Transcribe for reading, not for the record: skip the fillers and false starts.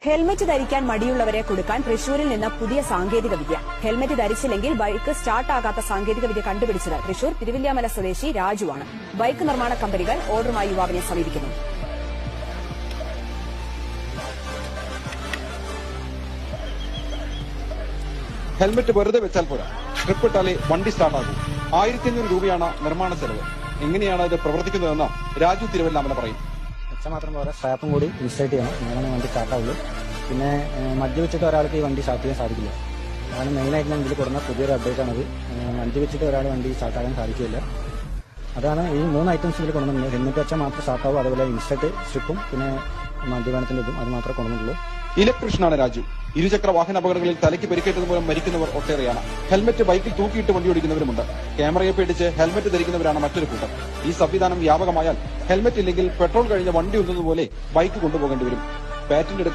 Helmet ധരിക്കാൻ മടിയുള്ളവരെ കൊടുക്കാൻ തൃശൂരിൽ നിന്ന് പുതിയ സാങ്കേതിക വിദ്യ. ഹെൽമറ്റ് ധരിച്ചില്ലെങ്കിൽ ബൈക്ക് സ്റ്റാർട്ടാകാത്ത സാങ്കേതിക വിദ്യ കണ്ടുപിടിച്ചത് തൃശൂർ തിരുവില്യാമല സ്വദേശി രാജുവാണ്. ബൈക്ക് നിർമ്മാണ കമ്പനികൾ ഓർഡറുമായി യുവാവിനെ സമീപിക്കുന്നു. ഹെൽമറ്റ് വെറുതെ വെച്ചാൽ പോരാ, ട്രിപ്പ് ഇട്ടാലേ വണ്ടി സ്റ്റാർട്ടാകും. 1500 രൂപയാണ് നിർമ്മാണ ചെലവ്. എങ്ങനെയാണ് ഇത് പ്രവർത്തിക്കുന്നതെന്ന് രാജു തിരുവല്ലാമല പറയും. വെച്ചാൽ മാത്രം പോരാ, സ്ട്രാപ്പും കൂടി ഇൻസ്റ്റേറ്റ് ചെയ്യണം, അങ്ങനെയാണ് വണ്ടി സ്റ്റാർട്ടാവുള്ളൂ. പിന്നെ മദ്യപിച്ചിട്ട് ഒരാൾക്ക് ഈ വണ്ടി സ്റ്റാർട്ട് ചെയ്യാൻ സാധിക്കില്ല. അതാണ് മെയിനായിട്ട് ഞാൻ ഇതിൽ കൊടുക്കുന്ന പുതിയൊരു അപ്ഡേറ്റ് ആണത്. മദ്യപിച്ചിട്ട് ഒരാൾ വണ്ടി സ്റ്റാർട്ടാകാൻ സാധിക്കില്ല. അതാണ് ഈ 3 ഐറ്റംസ് ഇതിൽ കൊണ്ടുവന്നത്. ഹെൽമെറ്റ് വെച്ചാൽ മാത്രം സ്റ്റാർട്ടാവും, അതുപോലെ ഇൻസ്റ്റേറ്റ് സ്ട്രിപ്പും പിന്നെ മദ്യപാനത്തിന്റെ ഇതും അത് മാത്രമേ കൊണ്ടുവന്നുള്ളൂ. ഇലക്ട്രീഷ്യനാണ് രാജു. ഇരുചക്ര വാഹന അപകടങ്ങളിൽ തലയ്ക്ക് പരിക്കേറ്റത് മൂലം മരിക്കുന്നവർ ഒട്ടേറെയാണ്. ഹെൽമറ്റ് ബൈക്കിൽ തൂക്കിയിട്ട് വണ്ടി ഓടിക്കുന്നവരുമുണ്ട്. ക്യാമറയെ പേടിച്ച് ഹെൽമറ്റ് ധരിക്കുന്നവരാണ് മറ്റൊരു കൂട്ടം. ഈ സംവിധാനം വ്യാപകമായാൽ ഹെൽമറ്റ് ഇല്ലെങ്കിൽ പെട്രോൾ കഴിഞ്ഞ വണ്ടി ഉന്നതുപോലെ ബൈക്ക് കൊണ്ടുപോകേണ്ടി വരും. പാറ്റന്റ് എടുക്കാൻ